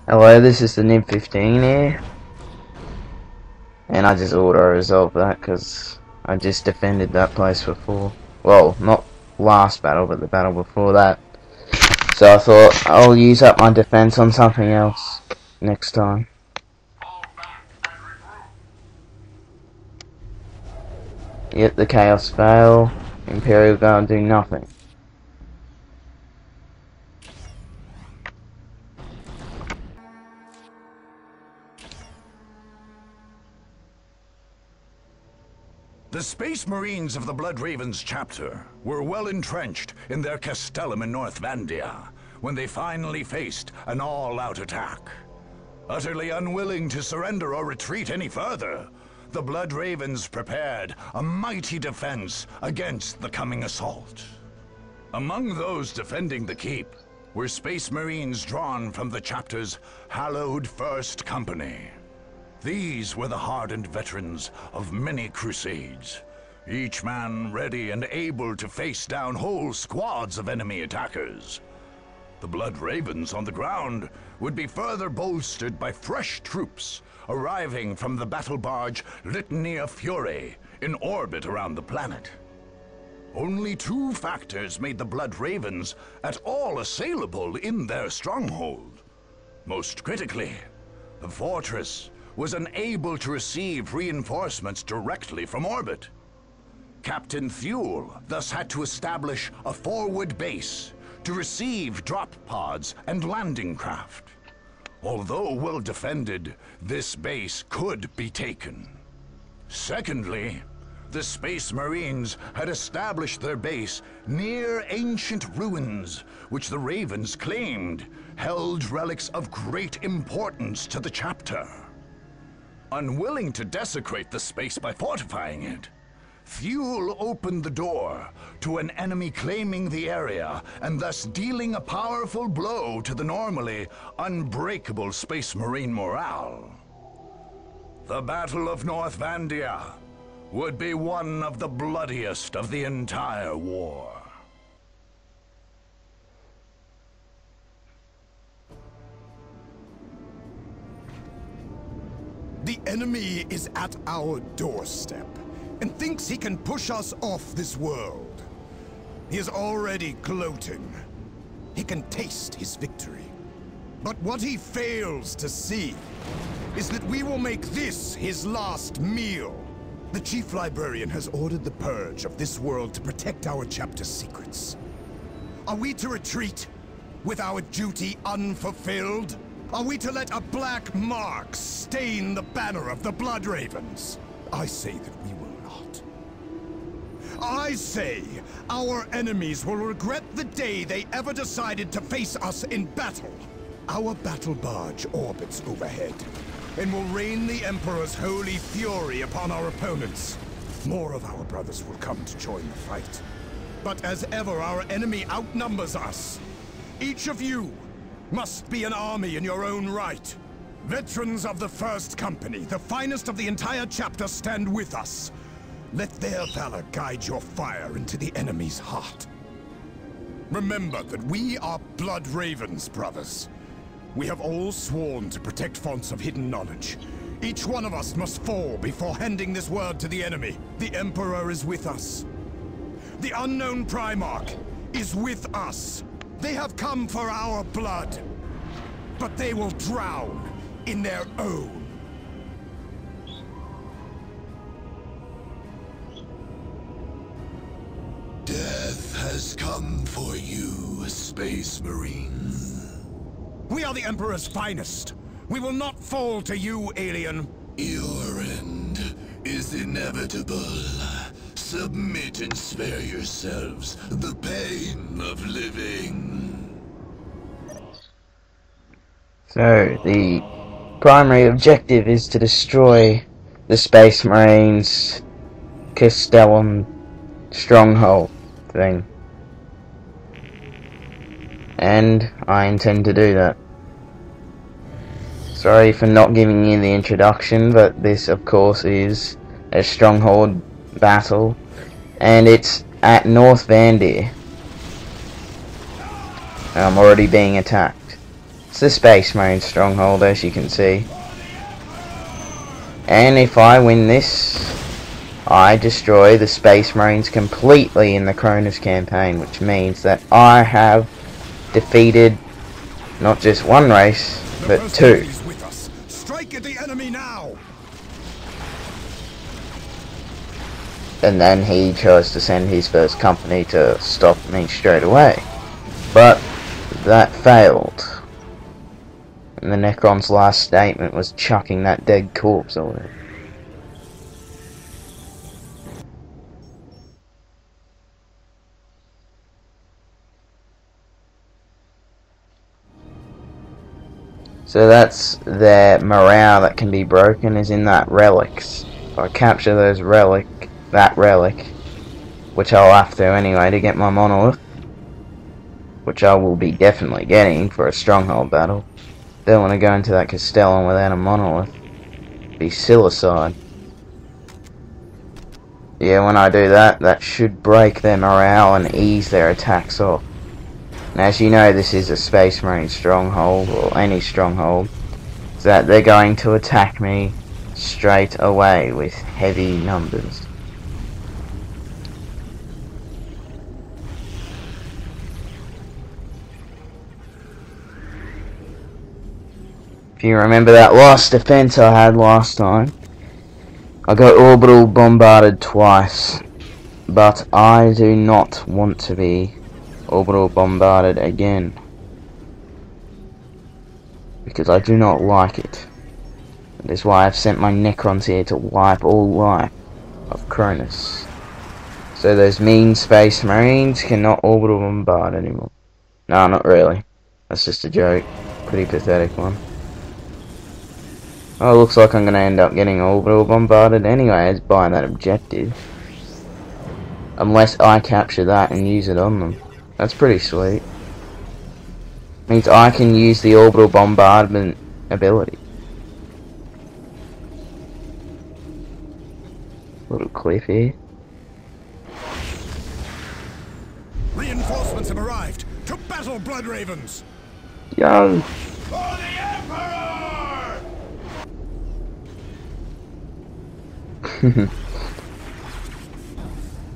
Hello, this is the Nib 15 here, and I just auto-resolved that because I just defended that place before. Well, not last battle, but the battle before that. So I thought I'll use up my defense on something else next time. Yet the Chaos fail, Imperial Guard do nothing. The Space Marines of the Blood Ravens chapter were well entrenched in their castellum in North Vandea when they finally faced an all-out attack. Utterly unwilling to surrender or retreat any further, the Blood Ravens prepared a mighty defense against the coming assault. Among those defending the keep were Space Marines drawn from the chapter's hallowed First Company. These were the hardened veterans of many crusades, each man ready and able to face down whole squads of enemy attackers. The Blood Ravens on the ground would be further bolstered by fresh troops arriving from the battle barge Litania Fury in orbit around the planet. Only two factors made the Blood Ravens at all assailable in their stronghold. Most critically, the fortress was unable to receive reinforcements directly from orbit. Captain Thule thus had to establish a forward base to receive drop pods and landing craft. Although well defended, this base could be taken. Secondly, the Space Marines had established their base near ancient ruins, which the Ravens claimed held relics of great importance to the chapter. Unwilling to desecrate the space by fortifying it, Thule opened the door to an enemy claiming the area and thus dealing a powerful blow to the normally unbreakable Space Marine morale. The Battle of North Vandea would be one of the bloodiest of the entire war. The enemy is at our doorstep and thinks he can push us off this world. He is already gloating. He can taste his victory. But what he fails to see is that we will make this his last meal. The Chief Librarian has ordered the purge of this world to protect our chapter's secrets. Are we to retreat with our duty unfulfilled? Are we to let a black mark stain the banner of the Blood Ravens? I say that we will not. I say our enemies will regret the day they ever decided to face us in battle. Our battle barge orbits overhead and will rain the Emperor's holy fury upon our opponents. More of our brothers will come to join the fight. But as ever, our enemy outnumbers us. Each of you must be an army in your own right. Veterans of the First Company, the finest of the entire chapter, stand with us. Let their valor guide your fire into the enemy's heart. Remember that we are Blood Ravens, brothers. We have all sworn to protect fonts of hidden knowledge. Each one of us must fall before handing this word to the enemy. The Emperor is with us. The unknown Primarch is with us. They have come for our blood, but they will drown in their own. Death has come for you, Space Marine. We are the Emperor's finest. We will not fall to you, alien. Your end is inevitable. Submit and spare yourselves the pain of living. So, the primary objective is to destroy the Space Marines' Castellum Stronghold thing. And I intend to do that. Sorry for not giving you the introduction, but this of course is a Stronghold battle, and it's at North Vandea. I'm already being attacked. It's the Space Marine Stronghold, as you can see. And if I win this, I destroy the Space Marines completely in the Cronus campaign, which means that I have defeated not just one race, but two. Strike at the enemy now. And then he chose to send his first company to stop me straight away. But that failed. And the Necron's last statement was chucking that dead corpse away. So that's their morale that can be broken, is in that relics. If I capture that relic, which I'll have to anyway to get my monolith, which I will be definitely getting for a stronghold battle. Don't want to go into that Castellum without a monolith. It'd be suicide. Yeah, when I do that, that should break their morale and ease their attacks off. And as you know, this is a Space Marine stronghold, or any stronghold, so that they're going to attack me straight away with heavy numbers. If you remember that last defense I had last time, I got orbital bombarded twice, but I do not want to be orbital bombarded again, because I do not like it. That is why I've sent my Necrons here to wipe all life of Cronus, so those mean Space Marines cannot orbital bombard anymore. No, not really. That's just a joke. Pretty pathetic one. Oh, looks like I'm going to end up getting orbital bombarded anyways by that objective. Unless I capture that and use it on them. That's pretty sweet. Means I can use the orbital bombardment ability. Little cliff here. Reinforcements have arrived. To battle, Blood Ravens! Yo! For the Emperor!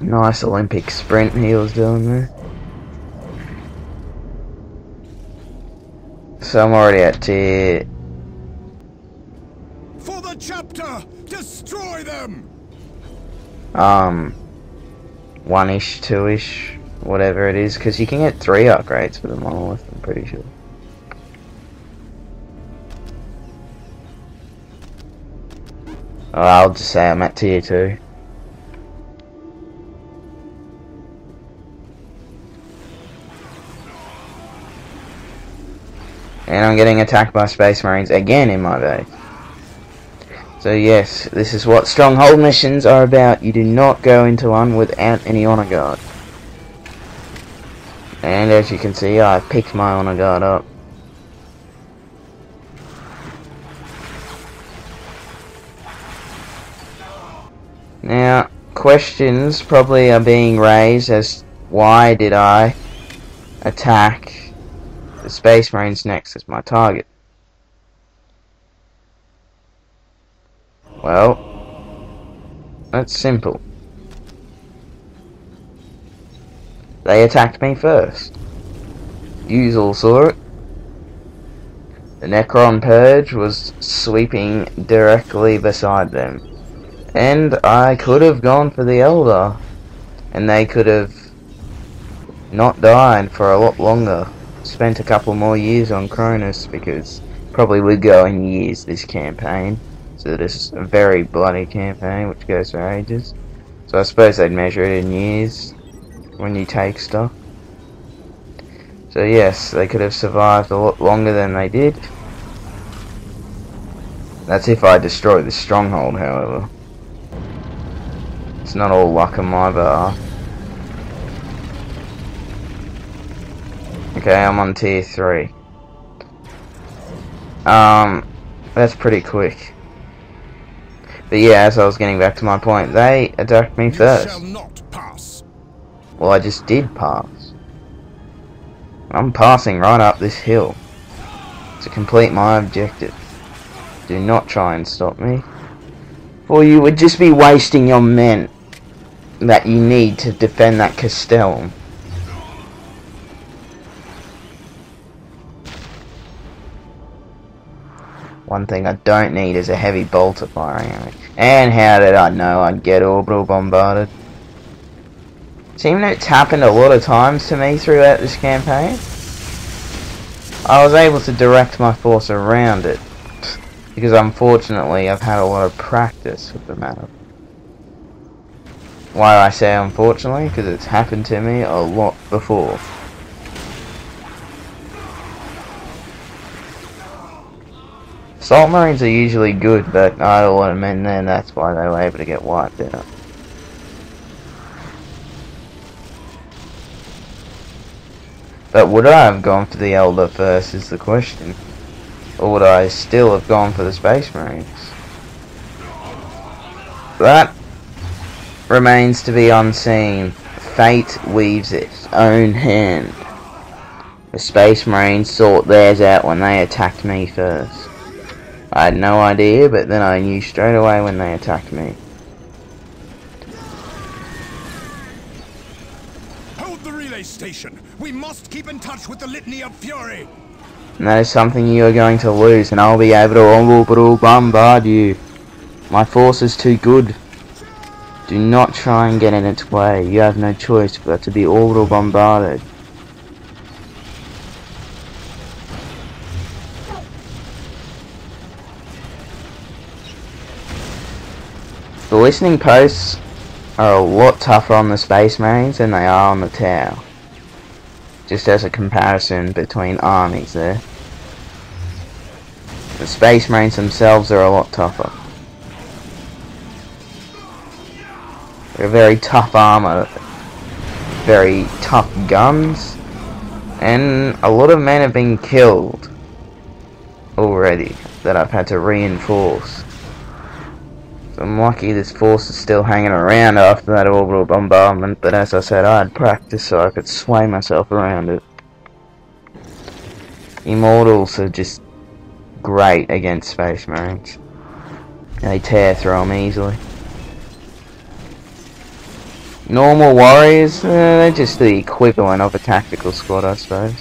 Nice Olympic sprint he was doing there. So I'm already at tier. For the chapter! Destroy them! 1-ish, 2-ish, whatever it is, because you can get 3 upgrades for the monolith, I'm pretty sure. Oh, I'll just say I'm at tier 2. And I'm getting attacked by Space Marines again in my base. So yes, this is what Stronghold missions are about. You do not go into one without any honor guard. And as you can see, I picked my honor guard up. Now, questions probably are being raised as why did I attack the Space Marines next as my target? Well, that's simple. They attacked me first. You all saw it. The Necron Purge was sweeping directly beside them. And I could have gone for the Elder, and they could have not died for a lot longer. Spent a couple more years on Cronus, because probably would go in years this campaign. So this is a very bloody campaign which goes for ages. So I suppose they'd measure it in years when you take stuff. So yes, they could have survived a lot longer than they did. That's if I destroy the Stronghold, however. It's not all luck on my behalf. Okay, I'm on tier 3. That's pretty quick. But yeah, as I was getting back to my point, they attacked me first. You shall not pass. Well, I just did pass. I'm passing right up this hill. to complete my objective. Do not try and stop me, for you would just be wasting your men that you need to defend that castellum. One thing I don't need is a heavy bolter firing at me. And how did I know I'd get orbital bombarded? Seems it's happened a lot of times to me throughout this campaign. I was able to direct my force around it, because unfortunately I've had a lot of practice with the matter. Why do I say unfortunately? Because it's happened to me a lot before. Assault Marines are usually good, but I had a lot of men there, and that's why they were able to get wiped out. But would I have gone for the Elder first is the question. Or would I still have gone for the Space Marines? That remains to be unseen. Fate weaves its own hand. The Space Marines sought theirs out when they attacked me first. I had no idea, but then I knew straight away when they attacked me. Hold the relay station. We must keep in touch with the Litany of Fury. And that is something you are going to lose, and I'll be able to orbital bombard you. My force is too good. Do not try and get in its way. You have no choice but to be orbital bombarded. The listening posts are a lot tougher on the Space Marines than they are on the tower. Just as a comparison between armies there. The Space Marines themselves are a lot tougher. They're very tough armor, very tough guns, and a lot of men have been killed already that I've had to reinforce. So I'm lucky this force is still hanging around after that orbital bombardment, but as I said, I had practice so I could sway myself around it. Immortals are just great against Space Marines. They tear through them easily. Normal warriors, they're just the equivalent of a tactical squad, I suppose.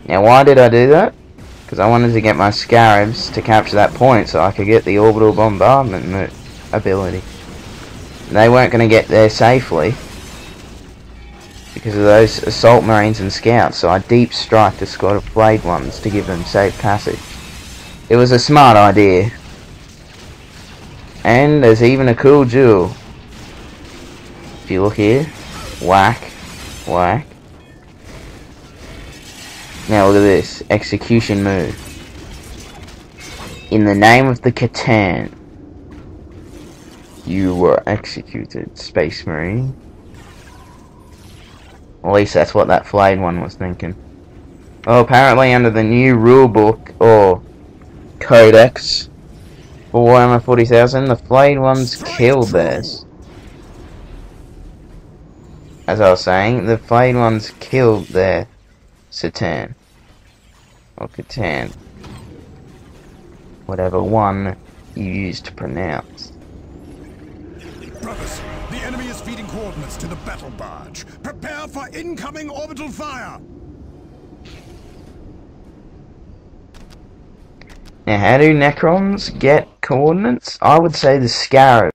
Now why did I do that? Because I wanted to get my Scarabs to capture that point so I could get the orbital bombardment ability. They weren't going to get there safely because of those Assault Marines and Scouts, so I deep striked a squad of Blade Ones to give them safe passage. It was a smart idea. And there's even a cool jewel. If you look here, whack, whack. Now look at this, execution move. In the name of the Catan, you were executed, Space Marine. At least that's what that flayed one was thinking. Well, apparently under the new rulebook, or codex, for Warhammer 40,000, the flayed ones killed theirs. As I was saying, the flayed ones killed their Satan. Or Catan. Whatever one you use to pronounce. Brothers, the enemy is feeding coordinates to the battle barge. Prepare for incoming orbital fire. Now, how do Necrons get coordinates? I would say the Scarab